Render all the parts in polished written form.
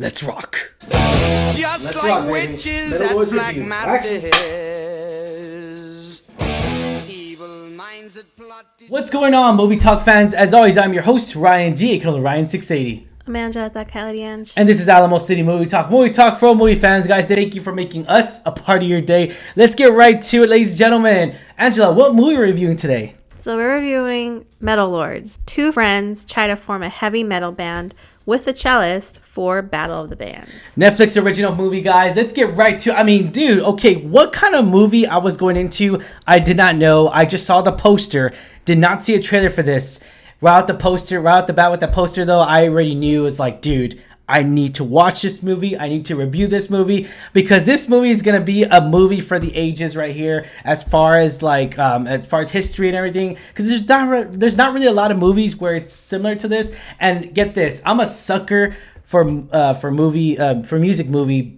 Let's rock. Just Let's like rock, baby. witches Metal at Lords black review. masses. Evil minds that plot. What's going on, Movie Talk fans? As always, I'm your host, Ryan D. Ryan680. Amanda, that Kylie Ange. And this is Alamo City Movie Talk. Movie Talk for all movie fans, guys. Thank you for making us a part of your day. Let's get right to it, ladies and gentlemen. Angela, what movie are we reviewing today? So we're reviewing Metal Lords. Two friends try to form a heavy metal band with a cellist for Battle of the Bands. Netflix original movie, guys. Let's get right to dude, okay, what kind of movie I was going into, I did not know. I just saw the poster, did not see a trailer for this. Right out the bat with the poster, though, I already knew. It's like, dude, I need to watch this movie. I need to review this movie because this movie is gonna be a movie for the ages right here, as far as history and everything. Because there's not really a lot of movies where it's similar to this. And get this, I'm a sucker for music movie.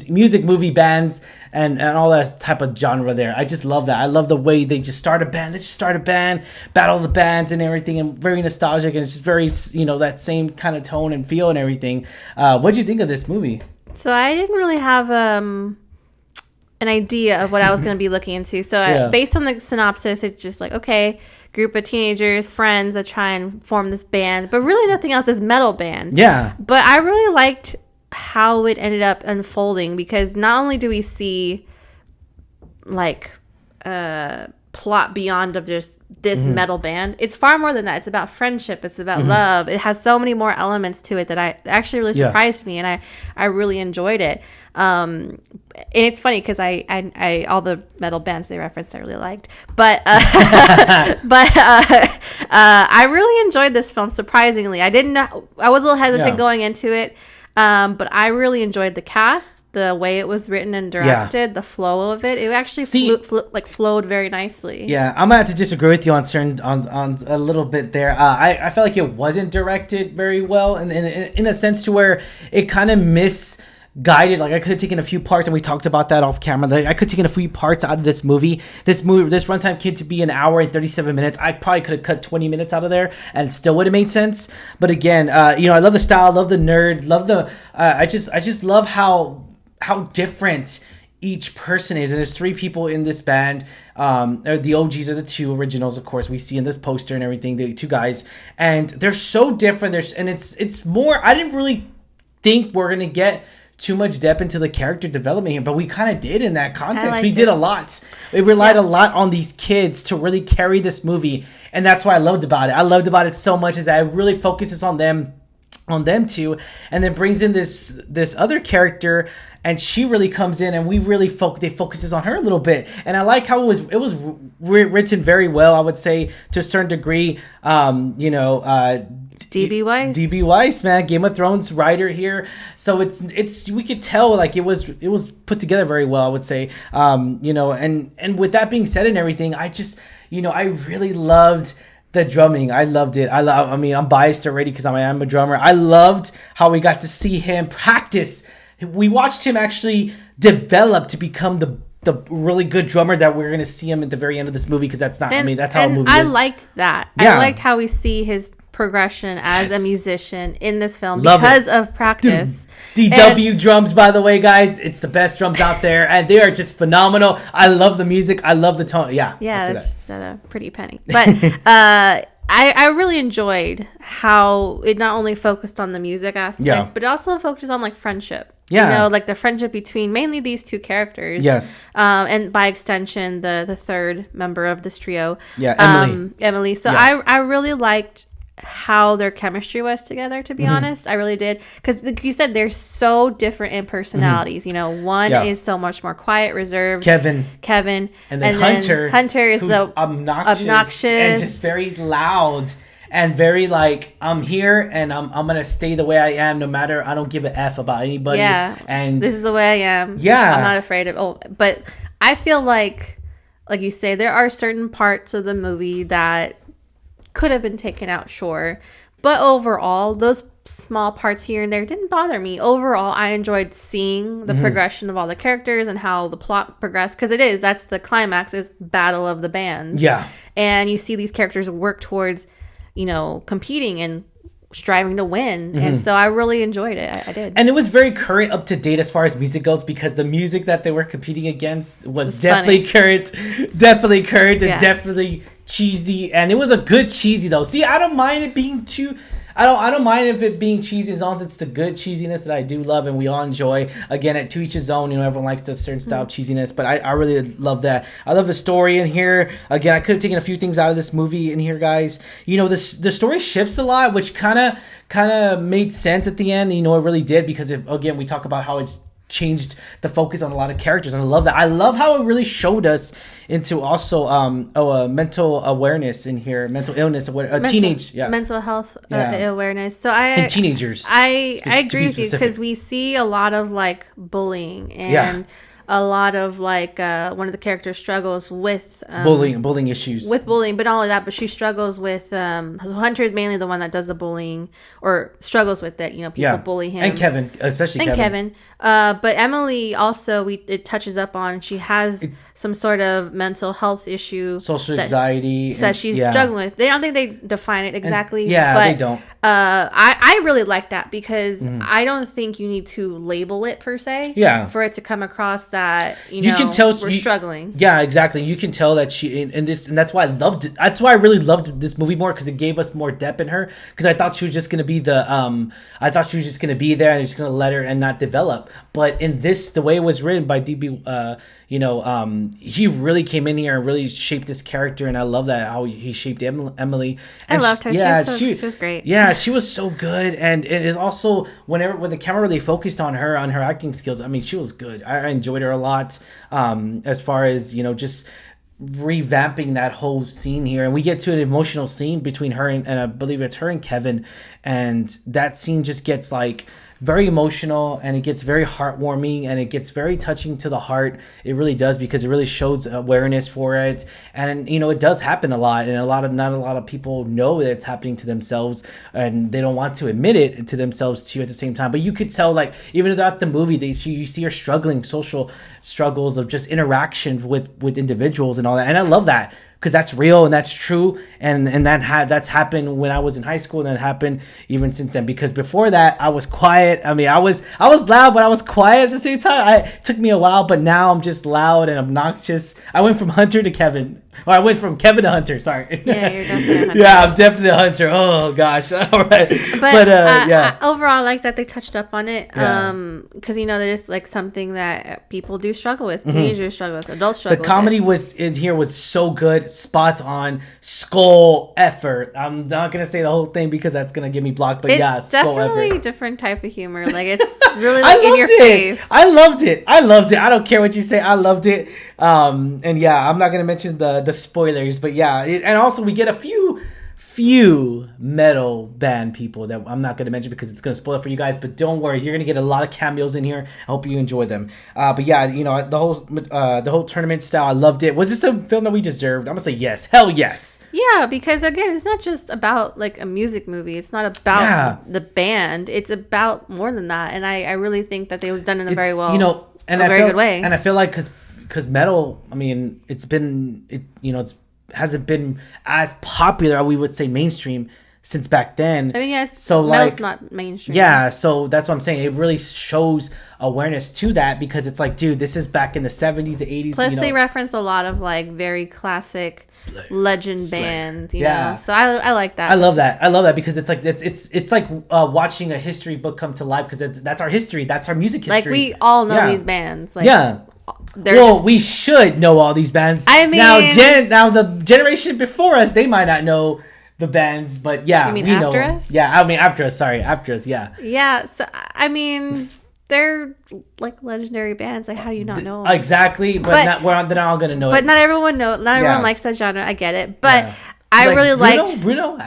Music movie bands and all that type of genre there. I just love that. I love the way they just start a band. They just start a band, battle the bands and everything, and very nostalgic, and it's just very, that same kind of tone and feel and everything. What did you think of this movie? So I didn't really have an idea of what I was going to be looking into. So based on the synopsis, it's just like, okay, group of teenagers, friends that try and form this band, but really nothing else, is metal band. Yeah. But I really liked how it ended up unfolding, because not only do we see like plot beyond of just this metal band, it's far more than that. It's about friendship, it's about love. It has so many more elements to it that I actually really surprised me, and I really enjoyed it. And it's funny because I all the metal bands they referenced I really liked, but I really enjoyed this film. Surprisingly, I was a little hesitant going into it. But I really enjoyed the cast, the way it was written and directed, the flow of it. It actually flowed very nicely. Yeah, I'm gonna have to disagree with you on a little bit there. I felt like it wasn't directed very well, and in a sense to where it kind of misguided. Like, I could have taken a few parts, and we talked about that off camera. Like, I could have taken a few parts out of this movie. This runtime kid to be an hour and 37 minutes. I probably could have cut 20 minutes out of there, and it still would have made sense. But again, I love the style, love the nerd, love the. I just love how different each person is. And there's three people in this band. The OGs are the two originals, of course, we see in this poster and everything. The two guys, and they're so different. It's more. I didn't really think we're gonna get too much depth into the character development here, but we kind of did in that context. We did a lot. We relied a lot on these kids to really carry this movie, and that's what I loved about it. I loved about it so much is that it really focuses on them two, and then brings in this other character, and she really comes in, and we really focuses on her a little bit. And I like how it was written very well, I would say, to a certain degree. DB Weiss. DB Weiss, man, Game of Thrones writer here. So it's we could tell like it was put together very well, I would say. And with that being said and everything, I just I really loved the drumming. I loved it. I'm biased already because I am a drummer. I loved how we got to see him practice. We watched him actually develop to become the really good drummer that we're going to see him at the very end of this movie, because that's how a movie is. I liked that. Yeah. I liked how we see his progression as a musician in this film because of practice. DW drums, by the way, guys, it's the best drums out there, and they are just phenomenal. I love the music. I love the tone. Yeah, it's just a pretty penny. But I really enjoyed how it not only focused on the music aspect, but also focused on like friendship. Yeah, like the friendship between mainly these two characters. Yes. And by extension, the third member of this trio. Yeah, Emily. So I really liked how their chemistry was together, to be honest. I really did, because like you said, they're so different in personalities. One is so much more quiet, reserved, Kevin, and then Hunter is the obnoxious and just very loud and very like, I'm here and I'm gonna stay the way I am, no matter, I don't give a F about anybody. And this is the way I am. I'm not afraid of but I feel like you say, there are certain parts of the movie that could have been taken out, sure, but overall those small parts here and there didn't bother me. Overall, I enjoyed seeing the progression of all the characters and how the plot progressed, because that's the climax, is Battle of the Bands. And you see these characters work towards competing and striving to win. And so I really enjoyed it. I did. And it was very current, up to date as far as music goes, because the music that they were competing against was definitely current, and definitely cheesy. And it was a good cheesy though. See, I don't mind it being too. I don't mind if it being cheesy, as long as it's the good cheesiness that I do love and we all enjoy. Again, to each his own. You know, everyone likes a certain style of cheesiness, but I really love that. I love the story in here. Again, I could have taken a few things out of this movie in here, guys. You know, the story shifts a lot, which kind of made sense at the end. You know, it really did, because again, we talk about how it's changed the focus on a lot of characters, and I love that. I love how it really showed us into also mental awareness in here, mental illness, mental health awareness. So and teenagers. I agree with you, because we see a lot of like bullying and a lot of like one of the characters struggles with bullying issues, but not only that, but she struggles with Hunter is mainly the one that does the bullying or struggles with it. You know, people bully him, and Kevin, especially Kevin. But Emily also, it touches up on, she has some sort of mental health issue, social anxiety, that she's struggling with. They don't think they define it exactly. But they don't. I really like that, because I don't think you need to label it per se. For it to come across that you can tell we're struggling. Yeah, exactly. You can tell that she in this, and that's why I loved it. That's why I really loved this movie more, because it gave us more depth in her. Because I thought she was just gonna be there and just gonna let her and not develop. But in this, the way it was written by DB. He really came in here and really shaped this character, and I love that how he shaped Emily. And I loved her. She was great. Yeah, she was so good, and it is also when the camera really focused on her acting skills. I mean, she was good. I enjoyed her a lot. As far as just revamping that whole scene here, and we get to an emotional scene between her and I believe it's her and Kevin, and that scene just gets like very emotional, and it gets very heartwarming, and it gets very touching to the heart. It really does, because it really shows awareness for it. And it does happen a lot, and not a lot of people know that it's happening to themselves, and they don't want to admit it to themselves too at the same time. But you could tell, like, even throughout the movie, you see her struggling, social struggles of just interaction with individuals and all that. And I love that, because that's real and that's true, and that's happened when I was in high school, and that happened even since then. Because before that, I was quiet. I mean, I was loud, but I was quiet at the same time. It took me a while, but now I'm just loud and obnoxious. I went from Hunter to Kevin. Or I went from Kevin to Hunter. Sorry. Yeah, you're definitely a Hunter. Yeah, I'm definitely a Hunter. Oh gosh. All right. But overall, I like that they touched up on it. Because that is like something that people do struggle with. Teenagers struggle with. Adults struggle. The comedy was so good, spot on, skull effort. I'm not gonna say the whole thing because that's gonna get me blocked. But it's skull definitely effort. Different type of humor. Like it's really like in your face. I loved it. I don't care what you say. I loved it. And yeah, I'm not gonna mention the spoilers, but yeah, and also we get a few metal band people that I'm not gonna mention because it's gonna spoil it for you guys. But don't worry, you're gonna get a lot of cameos in here. I hope you enjoy them. But yeah, the whole tournament style, I loved it. Was this the film that we deserved? I'm gonna say yes. Hell yes. Yeah, because again, it's not just about like a music movie. It's not about the band. It's about more than that. And I really think that it was done in a very good way. And I feel like because metal, I mean, it hasn't been as popular, we would say, mainstream since back then. I mean, yes, so metal's not mainstream. Yeah, so that's what I'm saying. It really shows awareness to that, because it's like, dude, this is back in the 70s, the 80s. Plus, they reference a lot of like very classic legend bands, you know. So I like that. I love that because it's like it's like watching a history book come to life, because that's our history, that's our music history. Like we all know these bands. Like, we should know all these bands. I mean, now the generation before us, they might not know the bands, but yeah, you mean we after know. us? Yeah, I mean after us. Sorry, after us. Yeah. Yeah. So I mean, they're like legendary bands. Like, how do you not know them? Exactly, but they're not all gonna know. But not everyone everyone likes that genre. I get it, but I really liked Bruno.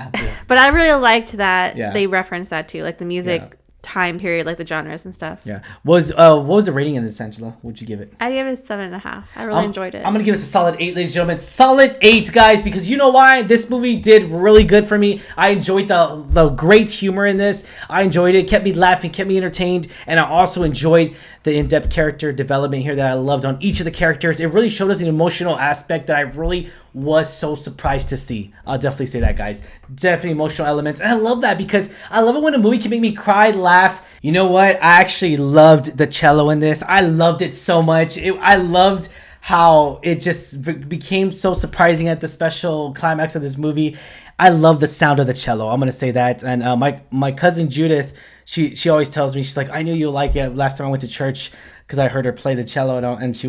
But I really liked that they referenced that too, like the music time period, like the genres and stuff. Yeah. What was the rating in this, Angela? What'd you give it? I gave it a 7.5. I really enjoyed it. I'm gonna give this a solid 8, ladies and gentlemen. Solid 8, guys, because you know why? This movie did really good for me. I enjoyed the great humor in this. I enjoyed it. Kept me laughing, kept me entertained, and I also enjoyed the in-depth character development here that I loved on each of the characters. It really showed us an emotional aspect that I really was so surprised to see. I'll definitely say that, guys. Definitely emotional elements. And I love that because I love it when a movie can make me cry, laugh. You know what? I actually loved the cello in this. I loved it so much. I loved how it just became so surprising at the special climax of this movie. I love the sound of the cello. I'm going to say that. And my cousin Judith, she always tells me, she's like, I knew you'll like it last time I went to church because I heard her play the cello and she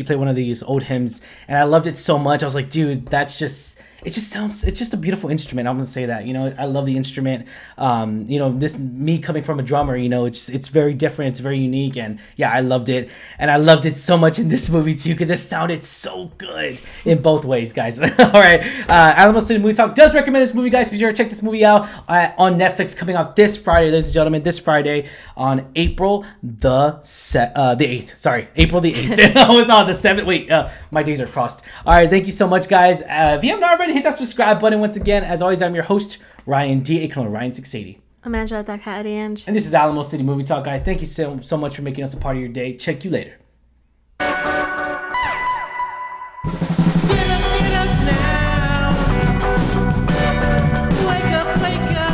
played one of these old hymns and I loved it so much. I was like, dude, it's just a beautiful instrument. I'm gonna say that, I love the instrument. This me coming from a drummer, it's very different. It's very unique, and yeah, I loved it, and I loved it so much in this movie too because it sounded so good in both ways, guys. All right, Alamo City Movie Talk does recommend this movie, guys. Be sure to check this movie out on Netflix, coming out this Friday, ladies and gentlemen. This Friday on April the 8th. Sorry, April the 8th. I was on the 7th. Wait, my days are crossed. All right, thank you so much, guys. If you have not already, hit that subscribe button. Once again, as always, I'm your host, Ryan D. aka Ryan680. I'm Angela, that cat Ange. And this is Alamo City Movie Talk, guys. Thank you so much for making us a part of your day. Check you later. Get up now. Wake up, wake up.